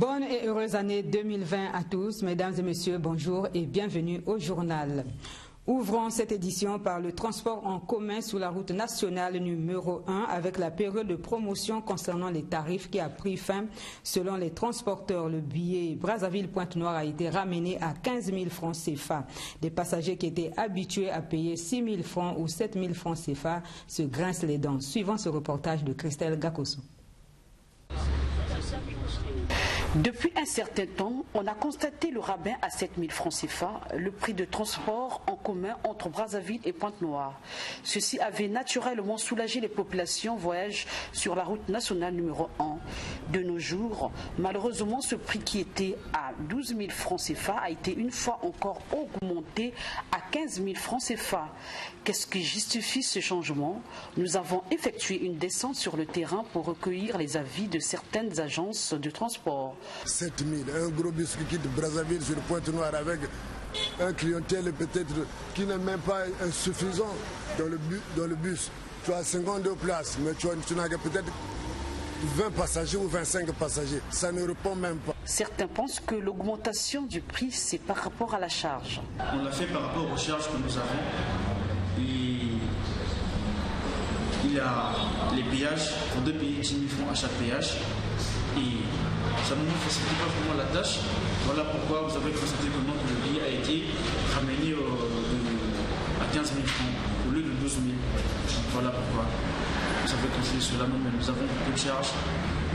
Bonne et heureuse année 2020 à tous. Mesdames et messieurs, bonjour et bienvenue au journal. Ouvrons cette édition par le transport en commun sur la route nationale numéro 1 avec la période de promotion concernant les tarifs qui a pris fin. Selon les transporteurs, le billet Brazzaville-Pointe-Noire a été ramené à 15 000 francs CFA. Des passagers qui étaient habitués à payer 6 000 francs ou 7 000 francs CFA se grincent les dents. Suivant ce reportage de Christelle Gakoso. Depuis un certain temps, on a constaté le rabais à 7 000 francs CFA, le prix de transport en commun entre Brazzaville et Pointe-Noire. Ceci avait naturellement soulagé les populations voyagent sur la route nationale numéro 1. De nos jours, malheureusement, ce prix qui était à 12 000 francs CFA a été une fois encore augmenté à 15 000 francs CFA. Qu'est-ce qui justifie ce changement? Nous avons effectué une descente sur le terrain pour recueillir les avis de certaines agences de transport. 7 000, un gros bus qui quitte Brazzaville sur Pointe-Noire avec un clientèle peut-être qui n'est même pas insuffisant dans le bus. Tu as 52 places, mais tu n'as que peut-être 20 passagers ou 25 passagers. Ça ne répond même pas. Certains pensent que l'augmentation du prix, c'est par rapport à la charge. On l'a fait par rapport aux charges que nous avons. Et il y a les péages, il faut payer 10 000 francs à chaque péage. Et ça ne nous facilite pas vraiment la tâche. Voilà pourquoi vous avez constaté que le billet a été ramené à 15 000 francs au lieu de 12 000. Voilà pourquoi vous avez constaté cela. Mais nous avons beaucoup de charges.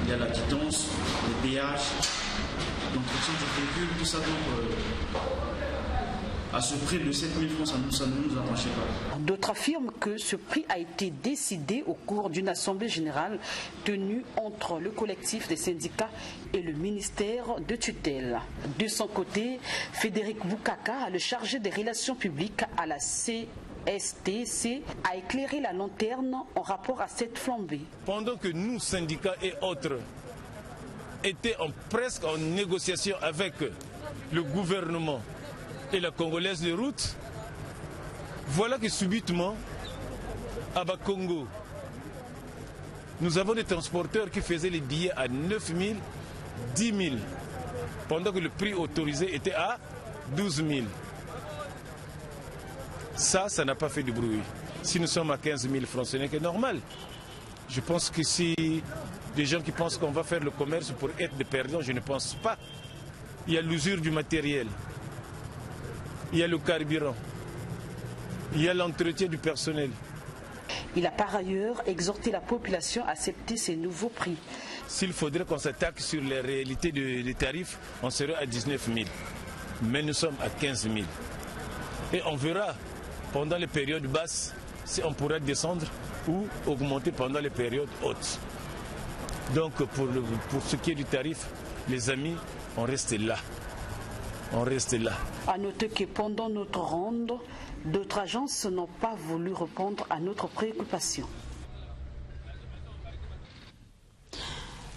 Il y a la quittance, les péages, l'entretien du véhicule, tout ça. Donc, à ce prix de 7 000 francs, ça ne nous arrangeait pas. D'autres affirment que ce prix a été décidé au cours d'une assemblée générale tenue entre le collectif des syndicats et le ministère de tutelle. De son côté, Frédéric Boukaka, le chargé des relations publiques à la CSTC, a éclairé la lanterne en rapport à cette flambée. Pendant que nous, syndicats et autres, étaient presque en négociation avec le gouvernement et la Congolaise de route, voilà que subitement, à Bakongo, nous avons des transporteurs qui faisaient les billets à 9 000, 10 000, pendant que le prix autorisé était à 12 000. Ça n'a pas fait de bruit. Si nous sommes à 15 000 francs, ce n'est que normal. Je pense que si des gens qui pensent qu'on va faire le commerce pour être des perdants, je ne pense pas. Il y a l'usure du matériel. Il y a le carburant, il y a l'entretien du personnel. Il a par ailleurs exhorté la population à accepter ces nouveaux prix. S'il faudrait qu'on s'attaque sur les réalités des tarifs, on serait à 19 000. Mais nous sommes à 15 000. Et on verra pendant les périodes basses si on pourra descendre ou augmenter pendant les périodes hautes. Donc pour ce qui est du tarif, les amis, on reste là. On reste là. À noter que pendant notre ronde, d'autres agences n'ont pas voulu répondre à notre préoccupation.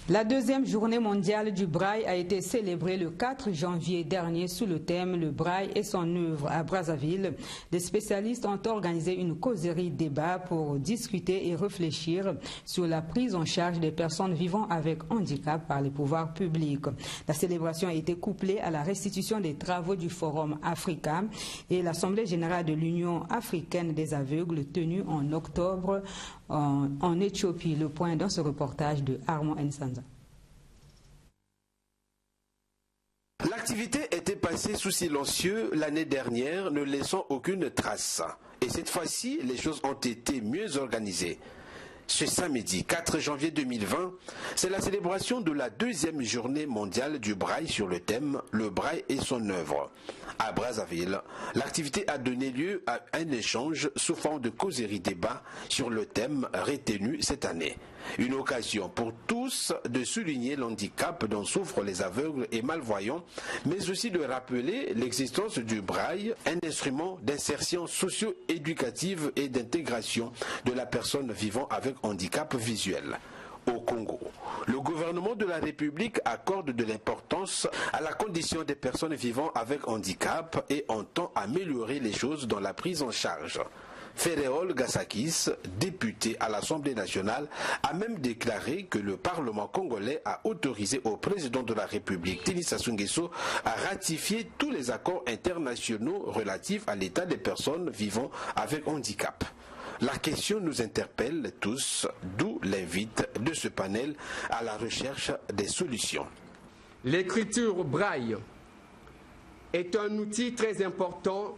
La deuxième journée mondiale du braille a été célébrée le 4 janvier dernier sous le thème « Le braille et son œuvre » à Brazzaville. Les spécialistes ont organisé une causerie débat pour discuter et réfléchir sur la prise en charge des personnes vivant avec handicap par les pouvoirs publics. La célébration a été couplée à la restitution des travaux du Forum Africa et l'Assemblée générale de l'Union africaine des aveugles tenue en octobre en Éthiopie. Le point dans ce reportage de Armand Nsanza. L'activité était passée sous silencieux l'année dernière, ne laissant aucune trace. Et cette fois-ci, les choses ont été mieux organisées. Ce samedi 4 janvier 2020, c'est la célébration de la deuxième journée mondiale du braille sur le thème « Le braille et son œuvre ». À Brazzaville, l'activité a donné lieu à un échange sous forme de causerie débat sur le thème retenu cette année. Une occasion pour tous de souligner l'handicap dont souffrent les aveugles et malvoyants, mais aussi de rappeler l'existence du braille, un instrument d'insertion socio-éducative et d'intégration de la personne vivant avec handicap visuel. Au Congo, le gouvernement de la République accorde de l'importance à la condition des personnes vivant avec handicap et entend améliorer les choses dans la prise en charge. Féréol Gassakis, député à l'Assemblée nationale, a même déclaré que le Parlement congolais a autorisé au président de la République, Denis Sassou Nguesso, à ratifier tous les accords internationaux relatifs à l'état des personnes vivant avec handicap. La question nous interpelle tous, d'où l'invite de ce panel à la recherche des solutions. L'écriture braille est un outil très important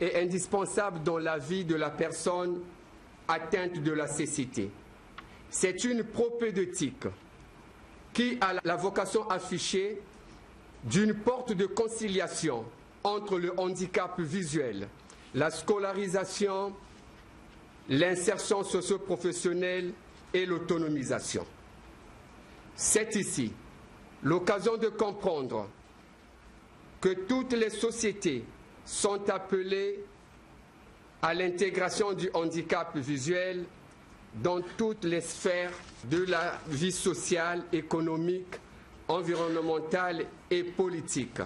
et indispensable dans la vie de la personne atteinte de la cécité. C'est une propédeutique qui a la vocation affichée d'une porte de conciliation entre le handicap visuel, la scolarisation, l'insertion socio-professionnelle et l'autonomisation. C'est ici l'occasion de comprendre que toutes les sociétés sont appelées à l'intégration du handicap visuel dans toutes les sphères de la vie sociale, économique, environnementale et politique.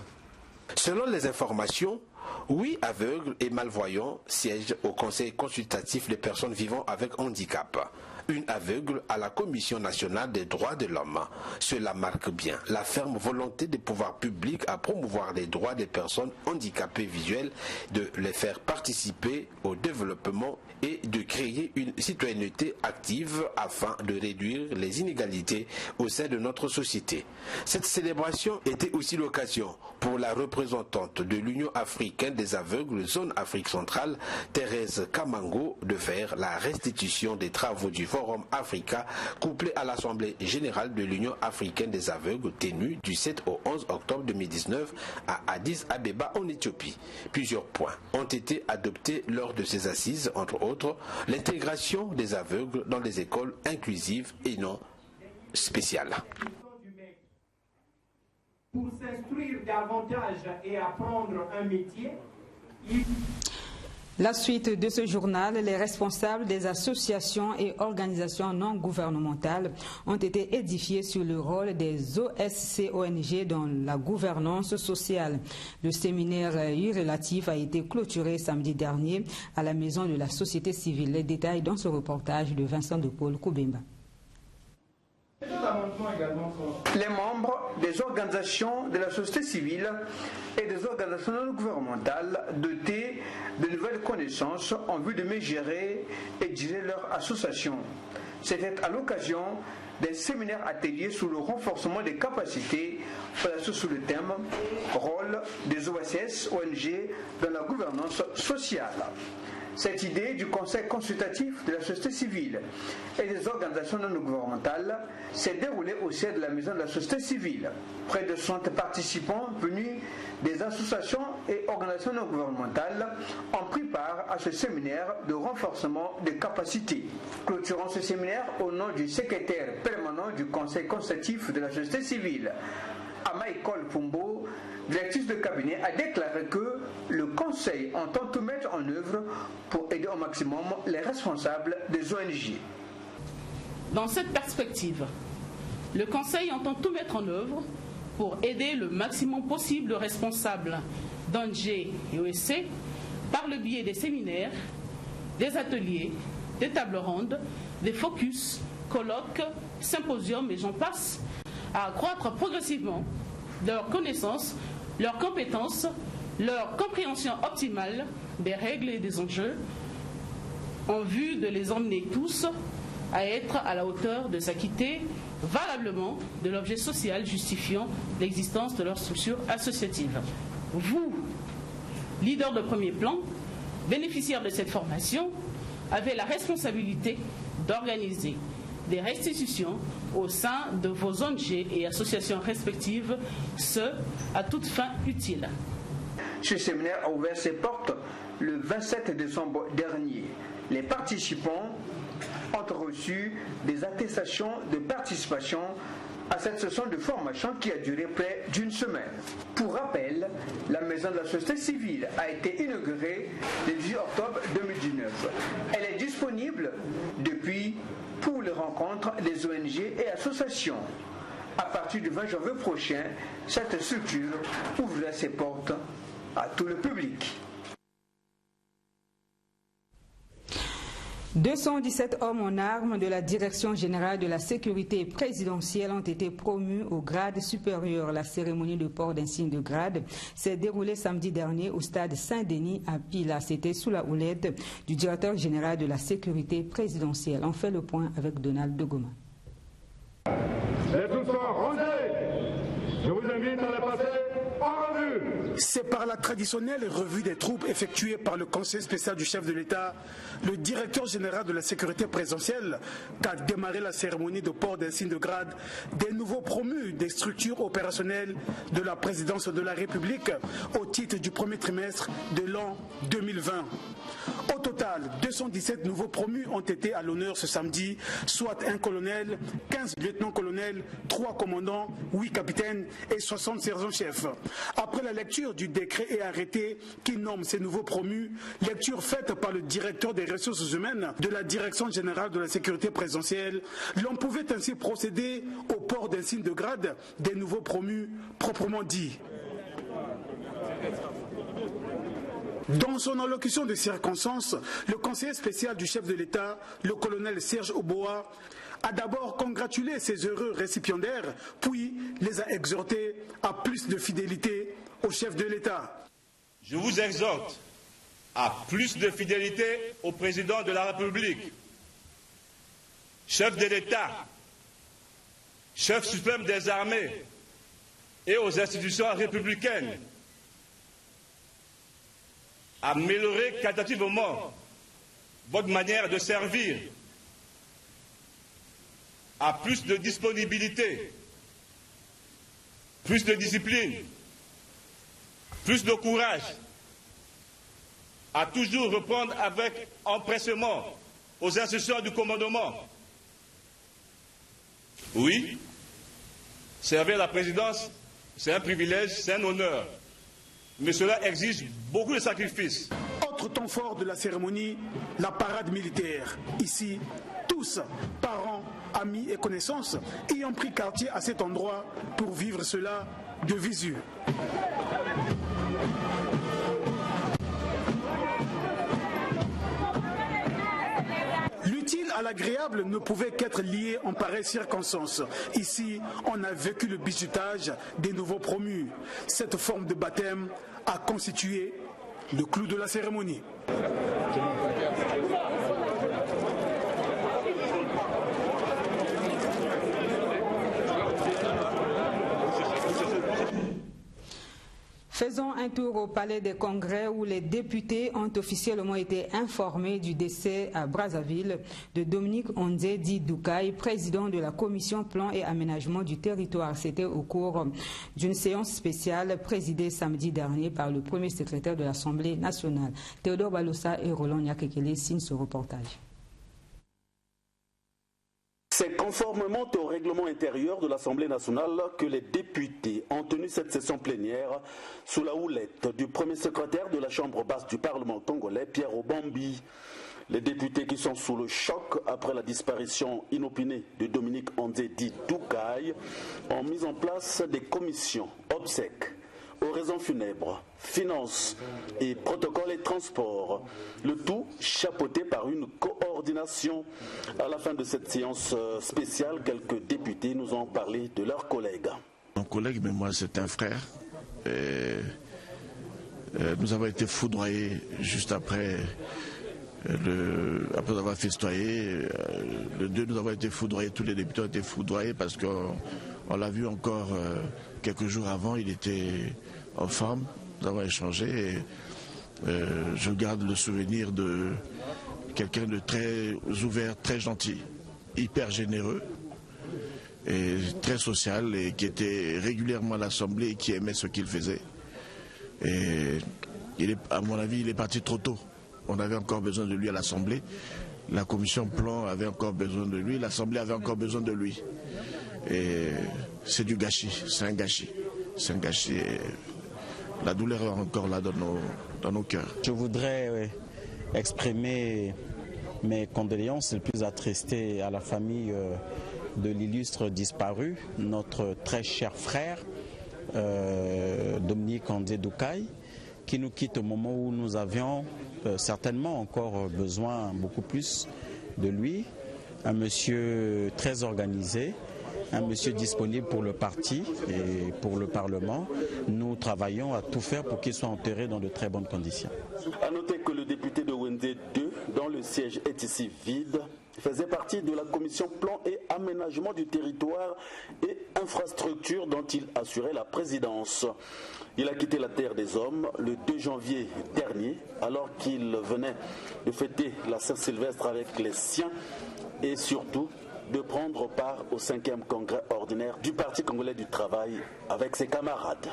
Selon les informations, 8 aveugles et malvoyants siègent au Conseil consultatif des personnes vivant avec handicap. Une aveugle à la Commission nationale des droits de l'homme. Cela marque bien la ferme volonté des pouvoirs publics à promouvoir les droits des personnes handicapées visuelles, de les faire participer au développement et de créer une citoyenneté active afin de réduire les inégalités au sein de notre société. Cette célébration était aussi l'occasion pour la représentante de l'Union africaine des aveugles zone Afrique centrale, Thérèse Kamango, de faire la restitution des travaux du Forum Africa couplé à l'Assemblée générale de l'Union africaine des aveugles tenue du 7 au 11 octobre 2019 à Addis Abeba en Éthiopie. Plusieurs points ont été adoptés lors de ces assises, entre autres l'intégration des aveugles dans les écoles inclusives et non spéciales. Pour s'instruire davantage et apprendre un métier, La suite de ce journal, les responsables des associations et organisations non gouvernementales ont été édifiés sur le rôle des OSC-ONG dans la gouvernance sociale. Le séminaire relatif a été clôturé samedi dernier à la Maison de la Société civile. Les détails dans ce reportage de Vincent de Paul Koubemba. Les membres des organisations de la société civile et des organisations non gouvernementales dotées de nouvelles connaissances en vue de mieux gérer et diriger leur association. C'était à l'occasion d'un séminaire atelier sur le renforcement des capacités placé sous le thème « Rôle des OSS-ONG dans la gouvernance sociale ». Cette idée du Conseil consultatif de la société civile et des organisations non gouvernementales s'est déroulée au sein de la Maison de la société civile. Près de 60 participants venus des associations et organisations non gouvernementales ont pris part à ce séminaire de renforcement des capacités. Clôturant ce séminaire au nom du secrétaire permanent du Conseil consultatif de la société civile, Amaïkol Pumbo, directrice de cabinet, a déclaré que le Conseil entend tout mettre en œuvre pour aider au maximum les responsables des ONG. Dans cette perspective, le Conseil entend tout mettre en œuvre pour aider le maximum possible les responsables d'ONG et OSC par le biais des séminaires, des ateliers, des tables rondes, des focus, colloques, symposiums et j'en passe, à accroître progressivement leurs connaissances, leurs compétences, leur compréhension optimale des règles et des enjeux, en vue de les emmener tous à être à la hauteur de s'acquitter valablement de l'objet social justifiant l'existence de leur structure associative. Vous, leaders de premier plan, bénéficiaires de cette formation, avez la responsabilité d'organiser des restitutions au sein de vos ONG et associations respectives, ce à toute fin utile. Ce séminaire a ouvert ses portes le 27 décembre dernier. Les participants ont reçu des attestations de participation à cette session de formation qui a duré près d'une semaine. Pour rappel, la Maison de la Société civile a été inaugurée le 18 octobre 2019. Elle est disponible depuis pour les rencontres des ONG et associations. À partir du 20 janvier prochain, cette structure ouvrira ses portes à tout le public. 217 hommes en armes de la Direction générale de la sécurité présidentielle ont été promus au grade supérieur. La cérémonie de port d'insigne de grade s'est déroulée samedi dernier au stade Saint-Denis à Pila. C'était sous la houlette du directeur général de la sécurité présidentielle. On fait le point avec Donald Dogoma. Les troupes sont rangées. Je vous invite à les passer en revue. C'est par la traditionnelle revue des troupes effectuée par le conseil spécial du chef de l'État, le directeur général de la sécurité présidentielle, qu'a démarré la cérémonie de port d'insigne de grade des nouveaux promus des structures opérationnelles de la présidence de la République au titre du premier trimestre de l'an 2020. Au total, 217 nouveaux promus ont été à l'honneur ce samedi, soit un colonel, 15 lieutenants-colonels, 3 commandants, 8 capitaines et 60 sergents-chefs. Après la lecture du décret et arrêté qui nomme ces nouveaux promus, lecture faite par le directeur des ressources humaines de la Direction générale de la sécurité présidentielle, l'on pouvait ainsi procéder au port d'insigne de grade des nouveaux promus proprement dit. Dans son allocution de circonstance, le conseiller spécial du chef de l'État, le colonel Serge Oboa, a d'abord congratulé ces heureux récipiendaires, puis les a exhortés à plus de fidélité au chef de l'État. Je vous exhorte à plus de fidélité au président de la République, chef de l'État, chef suprême des armées et aux institutions républicaines. Améliorer qualitativement votre manière de servir, à plus de disponibilité, plus de discipline, plus de courage, à toujours répondre avec empressement aux instructions du commandement. Oui, servir la présidence, c'est un privilège, c'est un honneur. Mais cela exige beaucoup de sacrifices. Autre temps fort de la cérémonie, la parade militaire. Ici, tous, parents, amis et connaissances, y ont pris quartier à cet endroit pour vivre cela de visu. L'utile à l'agréable ne pouvait qu'être lié en pareille circonstance. Ici, on a vécu le bizutage des nouveaux promus. Cette forme de baptême a constitué le clou de la cérémonie. Faisons un tour au Palais des Congrès où les députés ont officiellement été informés du décès à Brazzaville de Dominique Ondé dit Doukaï, président de la Commission Plan et Aménagement du Territoire. C'était au cours d'une séance spéciale présidée samedi dernier par le premier secrétaire de l'Assemblée nationale. Théodore Balossa et Roland Nyakekele signent ce reportage. C'est conformément au règlement intérieur de l'Assemblée nationale que les députés ont tenu cette session plénière sous la houlette du premier secrétaire de la Chambre basse du Parlement congolais, Pierre Obambi. Les députés qui sont sous le choc après la disparition inopinée de Dominique Ondé dit Doukaï ont mis en place des commissions obsèques, oraisons funèbres, finances et protocoles et transports. Le tout chapeauté par une coordination. À la fin de cette séance spéciale, quelques députés nous ont parlé de leurs collègues. Mon collègue, mais moi c'est un frère. Nous avons été foudroyés juste après avoir festoyé. Le 2, nous avons été foudroyés, tous les députés ont été foudroyés parce qu'on l'a vu encore quelques jours avant, il était en forme, nous avons échangé et je garde le souvenir de quelqu'un de très ouvert, très gentil, hyper généreux et très social et qui était régulièrement à l'Assemblée et qui aimait ce qu'il faisait. Et à mon avis, il est parti trop tôt. On avait encore besoin de lui à l'Assemblée. La commission plan avait encore besoin de lui, l'Assemblée avait encore besoin de lui. Et c'est du gâchis, c'est un gâchis. C'est un gâchis. Et la douleur est encore là dans nos cœurs. Je voudrais exprimer mes condoléances les plus attristées à la famille de l'illustre disparu, notre très cher frère Dominique Ondé Doukaï, qui nous quitte au moment où nous avions certainement encore besoin beaucoup plus de lui. Un monsieur très organisé, un monsieur disponible pour le parti et pour le Parlement. Nous travaillons à tout faire pour qu'il soit enterré dans de très bonnes conditions. A noter que le député de Wenzé 2, dont le siège est ici vide, faisait partie de la commission plan et aménagement du territoire et infrastructure dont il assurait la présidence. Il a quitté la terre des hommes le 2 janvier dernier, alors qu'il venait de fêter la Saint-Sylvestre avec les siens et surtout de prendre part au 5e congrès ordinaire du Parti congolais du travail avec ses camarades.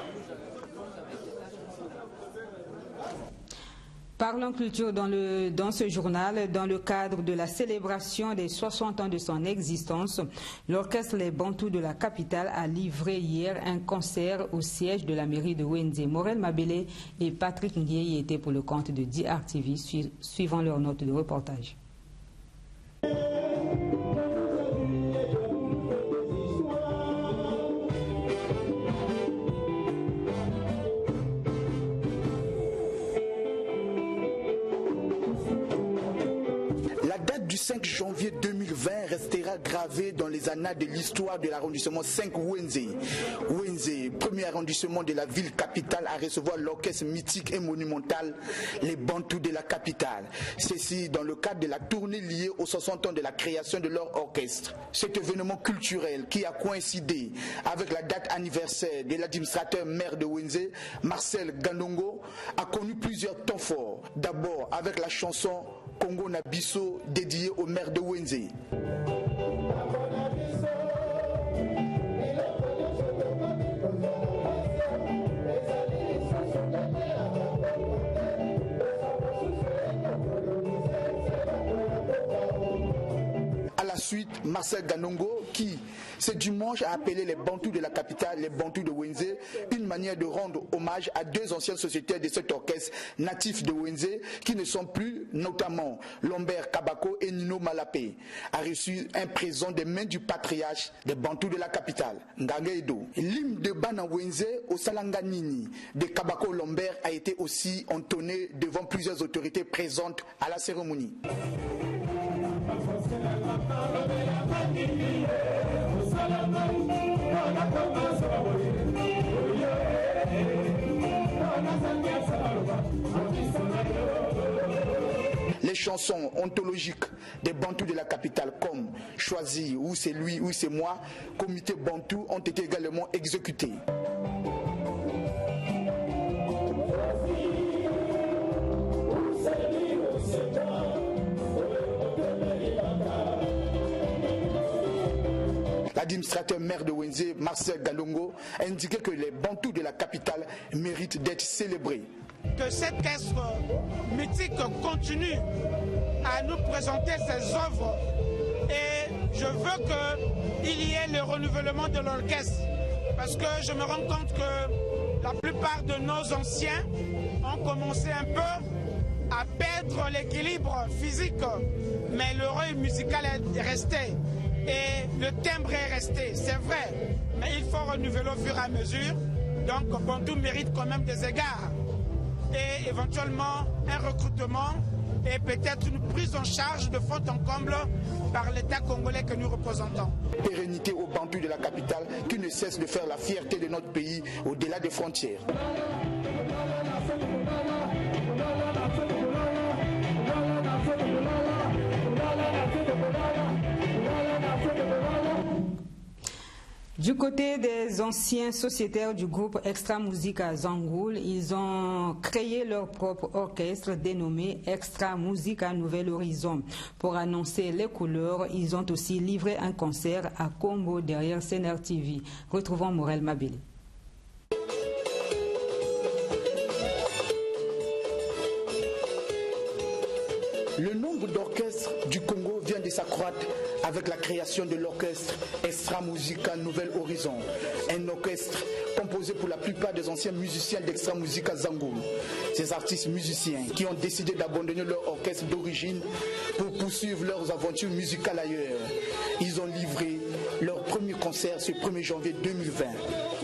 Parlons culture dans ce journal. Dans le cadre de la célébration des 60 ans de son existence, l'orchestre Les Bantous de la capitale a livré hier un concert au siège de la mairie de Wenzé. Morel Mabele et Patrick Nguyen étaient pour le compte de DRTV, suivant leur note de reportage. Du 5 janvier 2020 restera gravé dans les annales de l'histoire de l'arrondissement 5 Wenzé. Wenzé, premier arrondissement de la ville capitale à recevoir l'orchestre mythique et monumental Les Bantous de la capitale. Ceci dans le cadre de la tournée liée aux 60 ans de la création de leur orchestre. Cet événement culturel qui a coïncidé avec la date anniversaire de l'administrateur maire de Wenzé, Marcel Ganongo, a connu plusieurs temps forts. D'abord avec la chanson Congo Nabiso dédié au maire de Wenzé. À la suite, Marcel Ganongo qui, ce dimanche, a appelé les Bantous de la capitale, les Bantous de Wenzé, une manière de rendre hommage à deux anciens sociétaires de cet orchestre natif de Wenzé qui ne sont plus, notamment Lambert Kabako et Nino Malapé, a reçu un présent des mains du patriarche des Bantous de la capitale, Ngangeido. L'hymne de Bana Wenzé au Salanganini de Kabako Lambert a été aussi entonné devant plusieurs autorités présentes à la cérémonie. Les chansons ontologiques des Bantous de la capitale comme Choisi, ou c'est lui, ou c'est moi, Comité Bantou ont été également exécutées. L'administrateur maire de Wenzé, Marcel Galongo, a indiqué que les Bantous de la capitale méritent d'être célébrés. Que cette orchestre mythique continue à nous présenter ses œuvres et je veux qu'il y ait le renouvellement de l'orchestre parce que je me rends compte que la plupart de nos anciens ont commencé un peu à perdre l'équilibre physique, mais l'oreille musicale est restée. Et le timbre est resté, c'est vrai, mais il faut renouveler au fur et à mesure. Donc Bantou mérite quand même des égards et éventuellement un recrutement et peut-être une prise en charge de fond en comble par l'État congolais que nous représentons. Pérennité aux Bantous de la capitale qui ne cesse de faire la fierté de notre pays au-delà des frontières. Du côté des anciens sociétaires du groupe Extra Musica Zangoul, ils ont créé leur propre orchestre dénommé Extra Musica Nouvel Horizon. Pour annoncer les couleurs, ils ont aussi livré un concert à Combo derrière CNR TV. Retrouvons Morel Mabele. Le nombre d'orchestres du Congo vient de s'accroître avec la création de l'orchestre Extra Musica Nouvel Horizon, un orchestre composé pour la plupart des anciens musiciens d'Extra Musica Zangoul. Ces artistes musiciens qui ont décidé d'abandonner leur orchestre d'origine pour poursuivre leurs aventures musicales ailleurs. Ils ont livré leur premier concert ce 1er janvier 2020.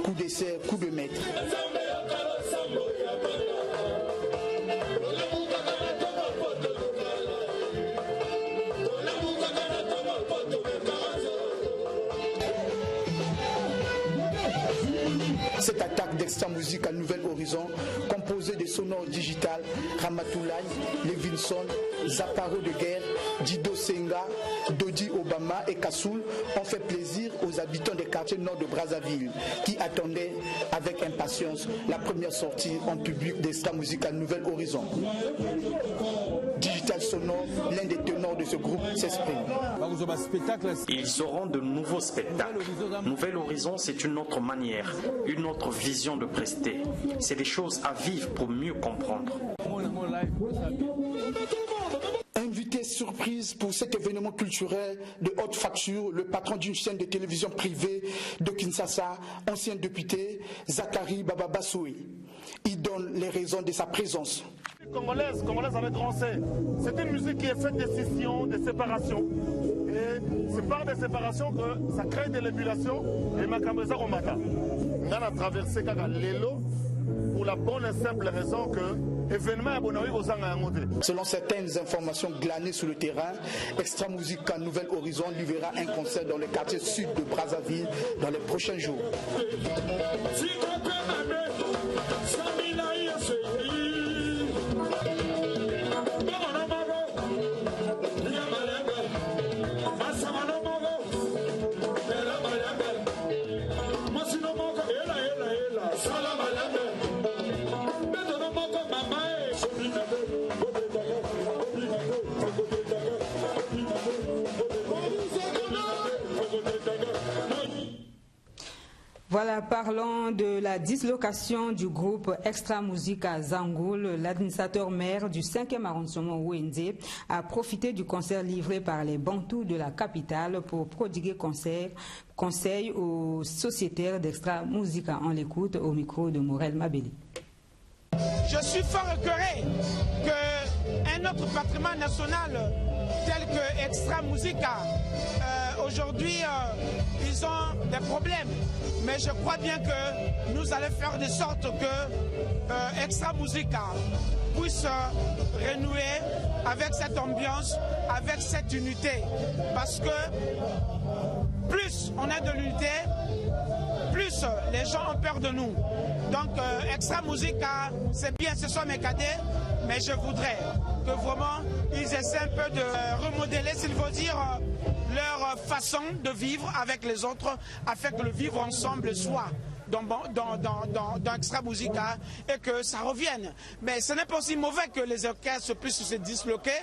Coup d'essai, coup de maître. cette attaque d'Extra Musique à Nouvel Horizon, composée des sonores digital, Ramatoulaye, Levinson, Zaparo de Guerre, Dido Senga, Dodi Obama et Kassoul, ont fait plaisir aux habitants des quartiers nord de Brazzaville qui attendaient avec impatience la première sortie en public d'Extra Musique à Nouvel Horizon. Digital Sonore, l'un des tenors de ce groupe, s'exprime. Ils auront de nouveaux spectacles. Nouvel Horizon, c'est une autre manière, une autre vision de prester. C'est des choses à vivre pour mieux comprendre. Invité surprise pour cet événement culturel de haute facture, le patron d'une chaîne de télévision privée de Kinshasa, ancien député, Zachary Bababassoui. Il donne les raisons de sa présence. Congolaise avec grand C. C'est une musique qui est faite de scission, de séparation. Et c'est par des séparations que ça crée de l'ébullition et Makambeza Romata. On a traversé Lelo pour la bonne et simple raison que événement est. Selon certaines informations glanées sur le terrain, Extra Musique à Nouvel Horizon livrera un concert dans le quartier sud de Brazzaville dans les prochains jours. Voilà, parlons de la dislocation du groupe Extra Musique à Zangoul. L'administrateur maire du 5e arrondissement Wenze a profité du concert livré par les Bantous de la capitale pour prodiguer conseil aux sociétaires d'Extra Musique. On l'écoute au micro de Morel Mabeli. Je suis fort écœuré qu'un autre patrimoine national tel que Extra Musica, aujourd'hui, ils ont des problèmes. Mais je crois bien que nous allons faire de sorte que Extra Musica puisse renouer avec cette ambiance, avec cette unité. Parce que plus on a de l'unité, plus les gens ont peur de nous. Donc Extra Musica, c'est bien, ce sont mes cadets, mais je voudrais que vraiment ils essaient un peu de remodeler, s'il faut dire, leur façon de vivre avec les autres, afin que le vivre ensemble soit dans Extra Musica et que ça revienne. Mais ce n'est pas aussi mauvais que les orchestres puissent se disloquer,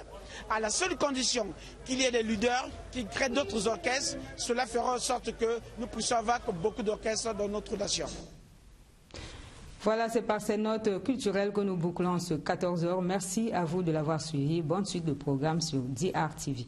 à la seule condition qu'il y ait des leaders qui créent d'autres orchestres. Cela fera en sorte que nous puissions avoir beaucoup d'orchestres dans notre nation. Voilà, c'est par ces notes culturelles que nous bouclons ce 14h. Merci à vous de l'avoir suivi. Bonne suite de programme sur DR TV.